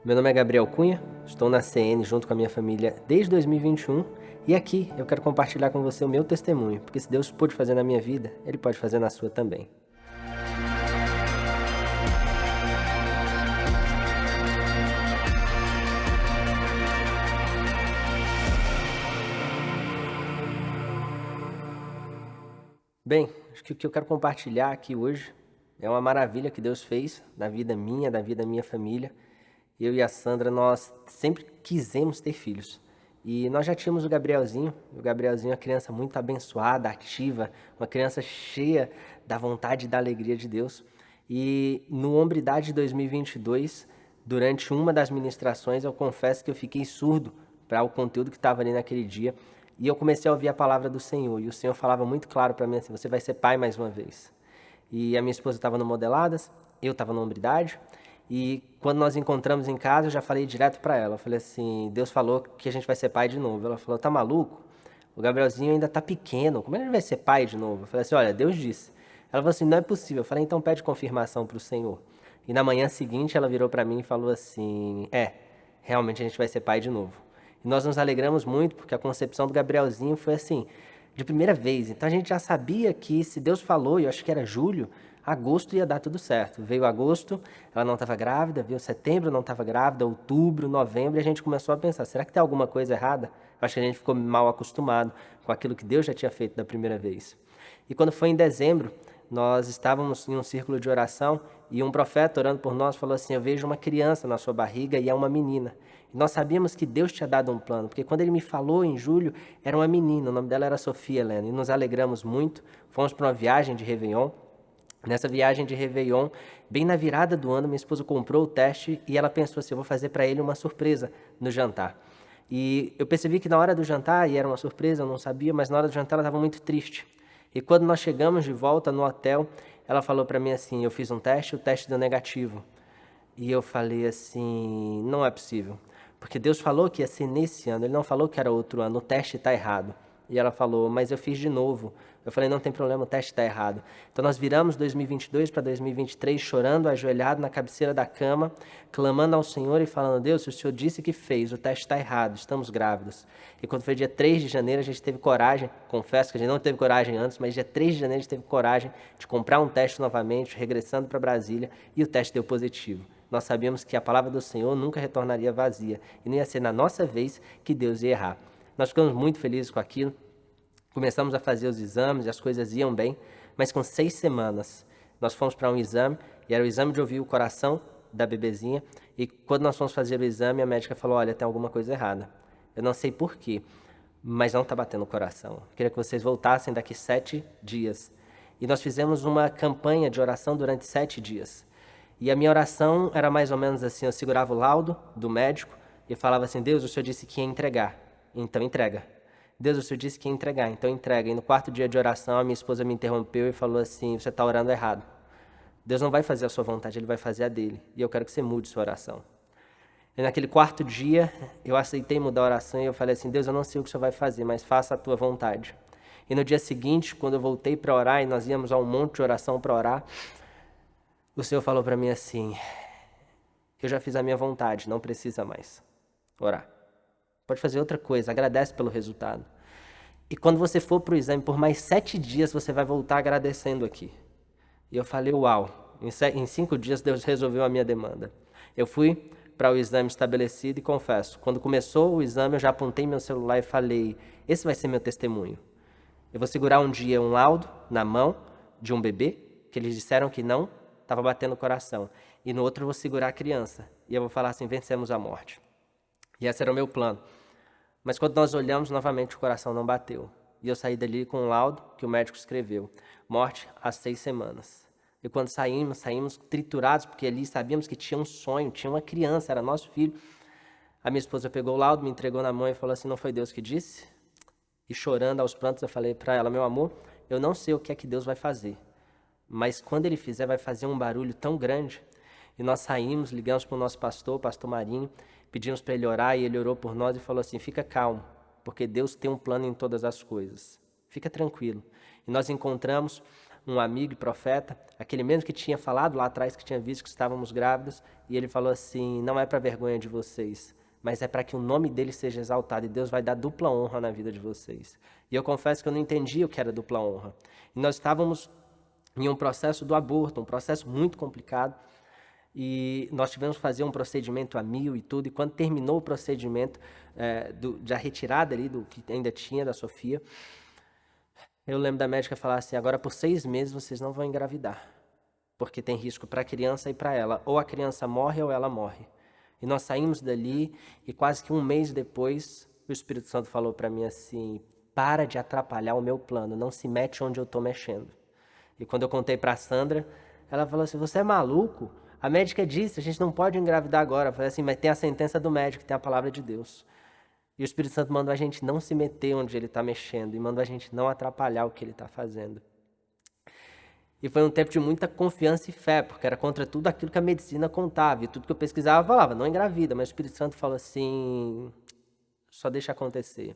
Meu nome é Gabriel Cunha, estou na CN junto com a minha família desde 2021 e aqui eu quero compartilhar com você o meu testemunho, porque se Deus pôde fazer na minha vida, Ele pode fazer na sua também. Bem, acho que o que eu quero compartilhar aqui hoje é uma maravilha que Deus fez na vida minha, da vida da minha família. Eu e a Sandra, nós sempre quisemos ter filhos. E nós já tínhamos o Gabrielzinho. O Gabrielzinho é uma criança muito abençoada, ativa, uma criança cheia da vontade e da alegria de Deus. E no Hombridade de 2022, durante uma das ministrações, eu confesso que eu fiquei surdo para o conteúdo que estava ali naquele dia. E eu comecei a ouvir a palavra do Senhor. E o Senhor falava muito claro para mim assim: você vai ser pai mais uma vez. E a minha esposa estava no Modeladas, eu estava no Hombridade. E quando nós encontramos em casa, eu já falei direto para ela. Eu falei assim: Deus falou que a gente vai ser pai de novo. Ela falou: tá maluco? O Gabrielzinho ainda tá pequeno, como é que ele vai ser pai de novo? Eu falei assim: olha, Deus disse. Ela falou assim: não é possível. Eu falei: então pede confirmação para o Senhor. E na manhã seguinte ela virou para mim e falou assim: realmente a gente vai ser pai de novo. E nós nos alegramos muito porque a concepção do Gabrielzinho foi assim, de primeira vez. Então a gente já sabia que se Deus falou, e eu acho que era julho, agosto ia dar tudo certo. Veio agosto, ela não estava grávida, veio setembro, não estava grávida, outubro, novembro, e a gente começou a pensar: será que tem alguma coisa errada? Eu acho que a gente ficou mal acostumado com aquilo que Deus já tinha feito da primeira vez. E quando foi em dezembro, nós estávamos em um círculo de oração e um profeta orando por nós falou assim: eu vejo uma criança na sua barriga e é uma menina. E nós sabíamos que Deus tinha dado um plano, porque quando ele me falou em julho, era uma menina, o nome dela era Sofia Helena, e nos alegramos muito. Fomos para uma viagem de Réveillon. Nessa viagem de Réveillon, bem na virada do ano, minha esposa comprou o teste e ela pensou assim: eu vou fazer para ele uma surpresa no jantar. E eu percebi que na hora do jantar, e era uma surpresa, eu não sabia, mas na hora do jantar ela estava muito triste. E quando nós chegamos de volta no hotel, ela falou para mim assim: eu fiz um teste, o teste deu negativo. E eu falei assim: não é possível, porque Deus falou que ia ser nesse ano, Ele não falou que era outro ano, o teste está errado. E ela falou: mas eu fiz de novo. Eu falei: não tem problema, o teste está errado. Então nós viramos 2022 para 2023 chorando, ajoelhado na cabeceira da cama, clamando ao Senhor e falando: Deus, se o Senhor disse que fez, o teste está errado, estamos grávidos. E quando foi dia 3 de janeiro, a gente teve coragem, confesso que a gente não teve coragem antes, mas dia 3 de janeiro a gente teve coragem de comprar um teste novamente, regressando para Brasília, e o teste deu positivo. Nós sabíamos que a palavra do Senhor nunca retornaria vazia, e não ia ser na nossa vez que Deus ia errar. Nós ficamos muito felizes com aquilo, começamos a fazer os exames e as coisas iam bem, mas com 6 semanas nós fomos para um exame, e era o exame de ouvir o coração da bebezinha, e quando nós fomos fazer o exame, a médica falou: olha, tem alguma coisa errada. Eu não sei por quê, mas não está batendo o coração. Eu queria que vocês voltassem daqui 7 dias. E nós fizemos uma campanha de oração durante 7 dias. E a minha oração era mais ou menos assim: eu segurava o laudo do médico e falava assim: Deus, o Senhor disse que ia entregar, então entrega. Deus, o Senhor disse que ia entregar, então entrega. E no 4º dia de oração, a minha esposa me interrompeu e falou assim: você está orando errado. Deus não vai fazer a sua vontade, Ele vai fazer a dele. E eu quero que você mude sua oração. E naquele 4º dia, eu aceitei mudar a oração e eu falei assim: Deus, eu não sei o que o Senhor vai fazer, mas faça a tua vontade. E no dia seguinte, quando eu voltei para orar, e nós íamos a um monte de oração para orar, o Senhor falou para mim assim: eu já fiz a minha vontade, não precisa mais orar. Pode fazer outra coisa, agradece pelo resultado. E quando você for para o exame, por mais 7 dias, você vai voltar agradecendo aqui. E eu falei: uau, em 5 dias Deus resolveu a minha demanda. Eu fui para o exame estabelecido e confesso, quando começou o exame eu já apontei meu celular e falei: esse vai ser meu testemunho. Eu vou segurar um dia um laudo na mão de um bebê, que eles disseram que não estava batendo o coração. E no outro eu vou segurar a criança. E eu vou falar assim: vencemos a morte. E esse era o meu plano. Mas quando nós olhamos, novamente o coração não bateu. E eu saí dali com um laudo que o médico escreveu: morte às 6 semanas. E quando saímos triturados, porque ali sabíamos que tinha um sonho, tinha uma criança, era nosso filho. A minha esposa pegou o laudo, me entregou na mão e falou assim: não foi Deus que disse? E chorando aos prantos, eu falei para ela: meu amor, eu não sei o que é que Deus vai fazer, mas quando Ele fizer, vai fazer um barulho tão grande. E nós saímos, ligamos para o nosso pastor, o pastor Marinho, pedimos para ele orar, e ele orou por nós e falou assim: fica calmo, porque Deus tem um plano em todas as coisas. Fica tranquilo. E nós encontramos um amigo e profeta, aquele mesmo que tinha falado lá atrás, que tinha visto que estávamos grávidos, e ele falou assim, não é para vergonha de vocês, mas é para que o nome dele seja exaltado, e Deus vai dar dupla honra na vida de vocês. E eu confesso que eu não entendia o que era dupla honra. E nós estávamos em um processo do aborto, um processo muito complicado, e nós tivemos que fazer um procedimento a 1000 e tudo, e quando terminou o procedimento da retirada ali do que ainda tinha da Sofia, eu lembro da médica falar assim, agora por 6 meses vocês não vão engravidar, porque tem risco para a criança e para ela, ou a criança morre ou ela morre. E nós saímos dali e quase que um mês depois, o Espírito Santo falou para mim assim, para de atrapalhar o meu plano, não se mete onde eu estou mexendo. E quando eu contei para a Sandra, ela falou assim, você é maluco? A médica disse, a gente não pode engravidar agora. Eu falei assim, mas tem a sentença do médico, tem a palavra de Deus. E o Espírito Santo mandou a gente não se meter onde ele está mexendo e mandou a gente não atrapalhar o que ele está fazendo. E foi um tempo de muita confiança e fé, porque era contra tudo aquilo que a medicina contava. E tudo que eu pesquisava falava, não engravida. Mas o Espírito Santo falou assim, só deixa acontecer.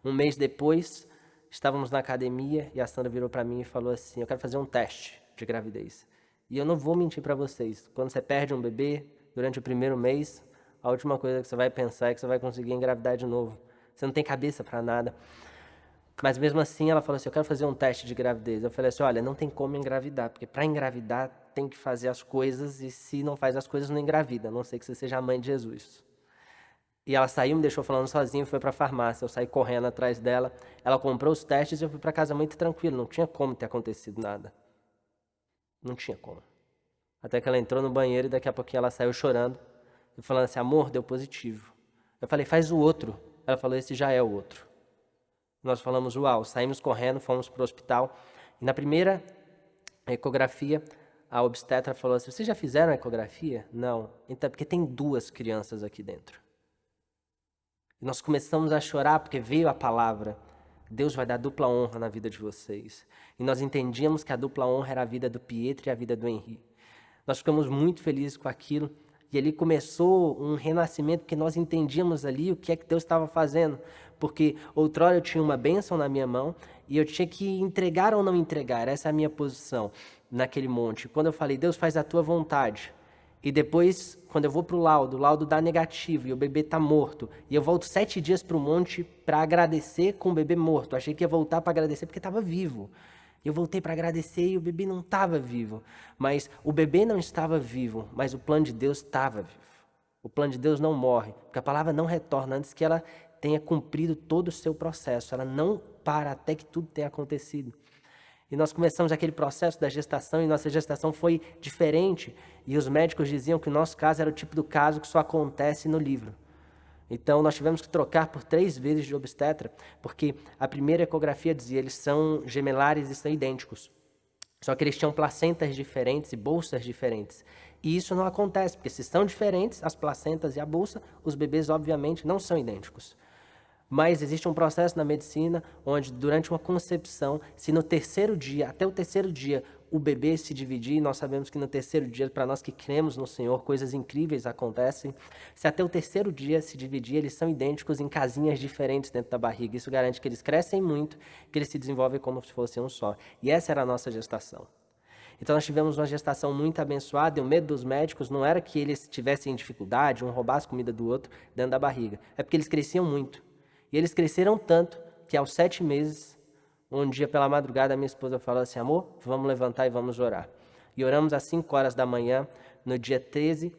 Um mês depois, estávamos na academia e a Sandra virou para mim e falou assim, eu quero fazer um teste de gravidez. E eu não vou mentir para vocês, quando você perde um bebê, durante o primeiro mês, a última coisa que você vai pensar é que você vai conseguir engravidar de novo. Você não tem cabeça para nada. Mas mesmo assim ela falou assim, eu quero fazer um teste de gravidez. Eu falei assim, olha, não tem como engravidar, porque para engravidar tem que fazer as coisas e se não faz as coisas não engravida, a não ser que você seja a mãe de Jesus. E ela saiu, me deixou falando sozinha e foi para a farmácia. Eu saí correndo atrás dela, ela comprou os testes e eu fui para casa muito tranquilo, não tinha como ter acontecido nada. Não tinha como. Até que ela entrou no banheiro e daqui a pouquinho ela saiu chorando e falando assim, amor, deu positivo. Eu falei, faz o outro. Ela falou, esse já é o outro. Nós falamos, uau, saímos correndo, fomos para o hospital. E na primeira ecografia, a obstetra falou assim, vocês já fizeram a ecografia? Não. Então, porque tem 2 crianças aqui dentro. E nós começamos a chorar porque veio a palavra, Deus vai dar dupla honra na vida de vocês. E nós entendíamos que a dupla honra era a vida do Pietro e a vida do Henri. Nós ficamos muito felizes com aquilo. E ali começou um renascimento, porque nós entendíamos ali o que é que Deus estava fazendo. Porque outrora eu tinha uma bênção na minha mão e eu tinha que entregar ou não entregar. Essa é a minha posição naquele monte. Quando eu falei, Deus faz a tua vontade. E depois, quando eu vou para o laudo dá negativo e o bebê está morto. E eu volto 7 dias para o monte para agradecer com o bebê morto. Achei que ia voltar para agradecer porque estava vivo. Eu voltei para agradecer e o bebê não estava vivo. Mas o bebê não estava vivo, mas o plano de Deus estava vivo. O plano de Deus não morre, porque a palavra não retorna antes que ela tenha cumprido todo o seu processo. Ela não para até que tudo tenha acontecido. E nós começamos aquele processo da gestação e nossa gestação foi diferente. E os médicos diziam que o nosso caso era o tipo do caso que só acontece no livro. Então, nós tivemos que trocar por 3 vezes de obstetra, porque a primeira ecografia dizia eles são gemelares e são idênticos. Só que eles tinham placentas diferentes e bolsas diferentes. E isso não acontece, porque se são diferentes, as placentas e a bolsa, os bebês, obviamente, não são idênticos. Mas existe um processo na medicina onde, durante uma concepção, se no terceiro dia, até o terceiro dia, o bebê se dividir, nós sabemos que no terceiro dia, para nós que cremos no Senhor, coisas incríveis acontecem. Se até o terceiro dia se dividir, eles são idênticos em casinhas diferentes dentro da barriga. Isso garante que eles crescem muito, que eles se desenvolvem como se fossem um só. E essa era a nossa gestação. Então nós tivemos uma gestação muito abençoada e o medo dos médicos não era que eles tivessem dificuldade, um roubasse comida do outro dentro da barriga. É porque eles cresciam muito. E eles cresceram tanto que aos 7 meses, um dia pela madrugada, minha esposa falou assim, amor, vamos levantar e vamos orar. E oramos às 5 horas da manhã, no dia 13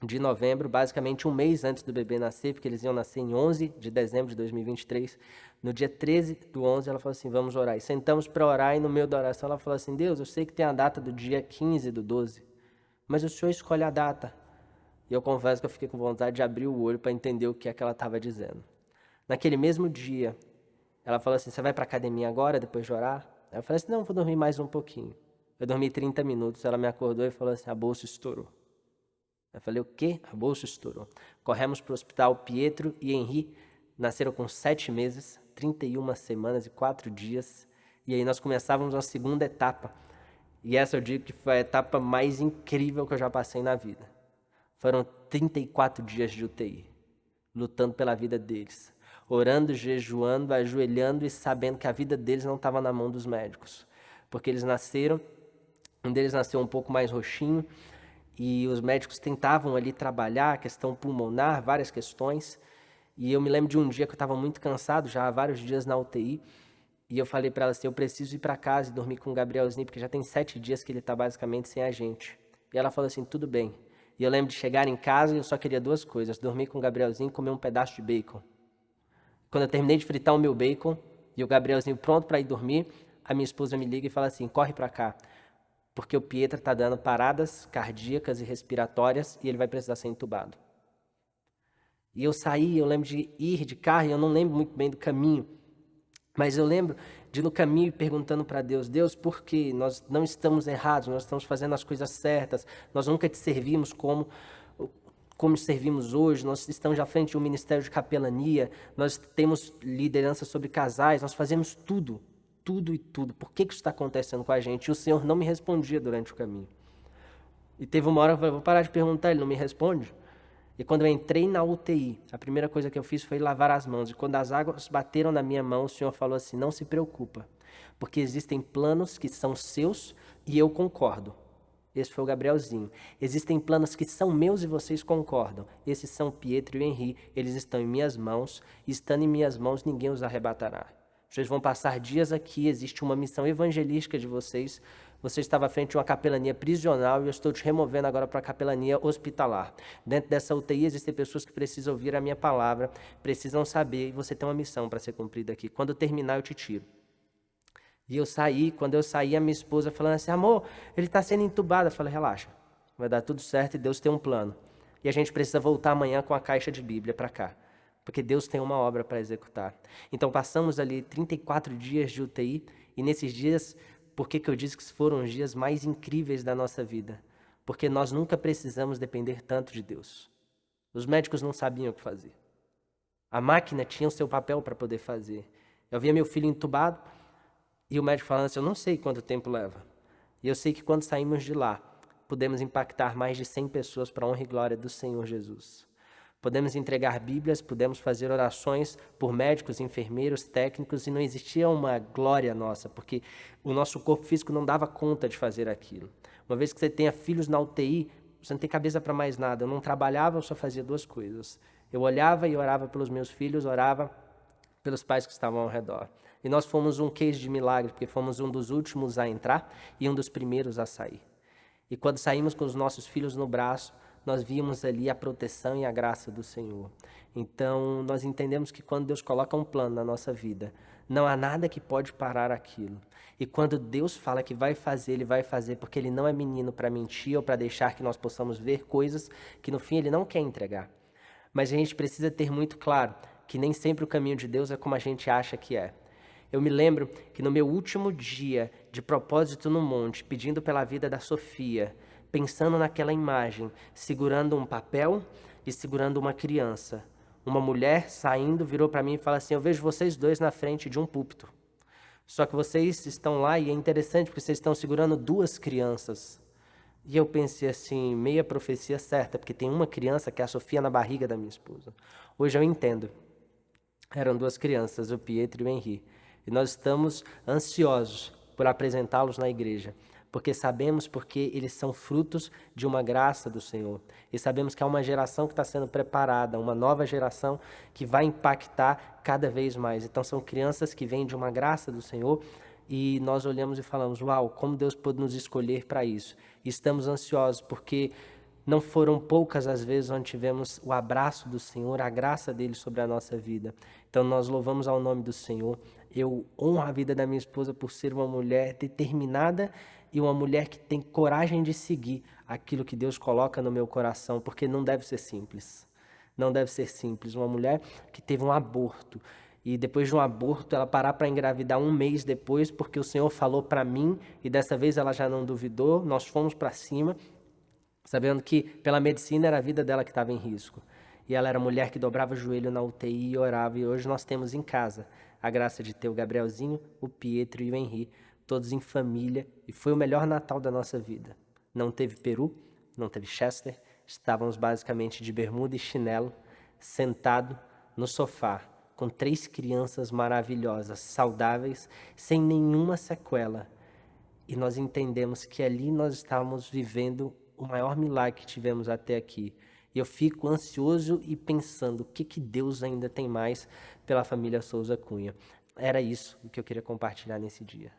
de novembro, basicamente um mês antes do bebê nascer, porque eles iam nascer em 11 de dezembro de 2023. No dia 13 do 11, ela falou assim, vamos orar. E sentamos para orar e no meio da oração ela falou assim, Deus, eu sei que tem a data do dia 15 do 12, mas o Senhor escolhe a data. E eu confesso que eu fiquei com vontade de abrir o olho para entender o que é que ela estava dizendo. Naquele mesmo dia, ela falou assim, você vai para a academia agora, depois de orar? Eu falei assim, não, vou dormir mais um pouquinho. Eu dormi 30 minutos, ela me acordou e falou assim, a bolsa estourou. Eu falei, o quê? A bolsa estourou. Corremos para o hospital, Pietro e Henri nasceram com 7 meses, 31 semanas e 4 dias. E aí nós começávamos a segunda etapa. E essa eu digo que foi a etapa mais incrível que eu já passei na vida. Foram 34 dias de UTI, lutando pela vida deles. Orando, jejuando, ajoelhando e sabendo que a vida deles não estava na mão dos médicos. porque eles nasceram, um deles nasceu um pouco mais roxinho, e os médicos tentavam ali trabalhar a questão pulmonar, várias questões, e eu me lembro de um dia que eu estava muito cansado, já há vários dias na UTI, e eu falei para ela assim, eu preciso ir para casa e dormir com o Gabrielzinho, porque já tem 7 dias que ele está basicamente sem a gente. E ela falou assim, tudo bem. E eu lembro de chegar em casa e eu só queria 2 coisas, dormir com o Gabrielzinho e comer um pedaço de bacon. Quando eu terminei de fritar o meu bacon e o Gabrielzinho pronto para ir dormir, a minha esposa me liga e fala assim, corre para cá, porque o Pietra está dando paradas cardíacas e respiratórias e ele vai precisar ser entubado. E eu saí, eu lembro de ir de carro e eu não lembro muito bem do caminho, mas eu lembro de no caminho perguntando para Deus, Deus, por que nós não estamos errados, nós estamos fazendo as coisas certas, nós nunca te servimos como servimos hoje, nós estamos à frente de um ministério de capelania, nós temos liderança sobre casais, nós fazemos tudo, tudo e tudo. Por que isso está acontecendo com a gente? E o Senhor não me respondia durante o caminho. E teve uma hora que eu falei, vou parar de perguntar, ele não me responde? E quando eu entrei na UTI, a primeira coisa que eu fiz foi lavar as mãos. E quando as águas bateram na minha mão, o Senhor falou assim, não se preocupa, porque existem planos que são seus e eu concordo. Esse foi o Gabrielzinho. Existem planos que são meus e vocês concordam. Esses são Pietro e Henri. Eles estão em minhas mãos. E estando em minhas mãos, ninguém os arrebatará. Vocês vão passar dias aqui. Existe uma missão evangelística de vocês. Você estava à frente de uma capelania prisional e eu estou te removendo agora para a capelania hospitalar. Dentro dessa UTI existem pessoas que precisam ouvir a minha palavra, precisam saber, e você tem uma missão para ser cumprida aqui. Quando eu terminar, eu te tiro. E eu saí, quando eu saí, a minha esposa falando assim, amor, ele está sendo entubado. Eu falei, relaxa, vai dar tudo certo e Deus tem um plano. E a gente precisa voltar amanhã com a caixa de Bíblia para cá, porque Deus tem uma obra para executar. Então passamos ali 34 dias de UTI, e nesses dias, por que eu disse que foram os dias mais incríveis da nossa vida? Porque nós nunca precisamos depender tanto de Deus. Os médicos não sabiam o que fazer. A máquina tinha o seu papel para poder fazer. Eu via meu filho entubado, e o médico falando assim, eu não sei quanto tempo leva. E eu sei que quando saímos de lá, podemos impactar mais de 100 pessoas para a honra e glória do Senhor Jesus. Podemos entregar Bíblias, podemos fazer orações por médicos, enfermeiros, técnicos, e não existia uma glória nossa, porque o nosso corpo físico não dava conta de fazer aquilo. Uma vez que você tenha filhos na UTI, você não tem cabeça para mais nada. Eu não trabalhava, eu só fazia 2 coisas. Eu olhava e orava pelos meus filhos, orava pelos pais que estavam ao redor. E nós fomos um case de milagre, porque fomos um dos últimos a entrar e um dos primeiros a sair. E quando saímos com os nossos filhos no braço, nós víamos ali a proteção e a graça do Senhor. Então, nós entendemos que quando Deus coloca um plano na nossa vida, não há nada que pode parar aquilo. E quando Deus fala que vai fazer, Ele vai fazer, porque Ele não é menino para mentir ou para deixar que nós possamos ver coisas que no fim Ele não quer entregar. Mas a gente precisa ter muito claro que nem sempre o caminho de Deus é como a gente acha que é. Eu me lembro que no meu último dia de propósito no monte, pedindo pela vida da Sofia, pensando naquela imagem, segurando um papel e segurando uma criança, uma mulher saindo virou para mim e falou assim, eu vejo vocês 2 na frente de um púlpito. Só que vocês estão lá e é interessante porque vocês estão segurando 2 crianças. E eu pensei assim, meia profecia certa, porque tem uma criança que é a Sofia na barriga da minha esposa. Hoje eu entendo. Eram 2 crianças, o Pietro e o Henri. E nós estamos ansiosos por apresentá-los na igreja, porque sabemos porque eles são frutos de uma graça do Senhor. E sabemos que há uma geração que está sendo preparada, uma nova geração que vai impactar cada vez mais. Então são crianças que vêm de uma graça do Senhor e nós olhamos e falamos, uau, como Deus pôde nos escolher para isso. E estamos ansiosos porque não foram poucas as vezes onde tivemos o abraço do Senhor, a graça dele sobre a nossa vida. Então nós louvamos ao nome do Senhor. Eu honro a vida da minha esposa por ser uma mulher determinada e uma mulher que tem coragem de seguir aquilo que Deus coloca no meu coração, porque não deve ser simples. Não deve ser simples. Uma mulher que teve um aborto e depois de um aborto ela parar para engravidar 1 mês depois, porque o Senhor falou para mim e dessa vez ela já não duvidou, nós fomos para cima, sabendo que pela medicina era a vida dela que estava em risco. E ela era mulher que dobrava o joelho na UTI e orava. E hoje nós temos em casa a graça de ter o Gabrielzinho, o Pietro e o Henri, todos em família. E foi o melhor Natal da nossa vida. Não teve peru, não teve Chester. Estávamos basicamente de bermuda e chinelo, sentado no sofá, com 3 crianças maravilhosas, saudáveis, sem nenhuma sequela. e nós entendemos que ali nós estávamos vivendo o maior milagre que tivemos até aqui. E eu fico ansioso e pensando o que Deus ainda tem mais pela família Souza Cunha. Era isso o que eu queria compartilhar nesse dia.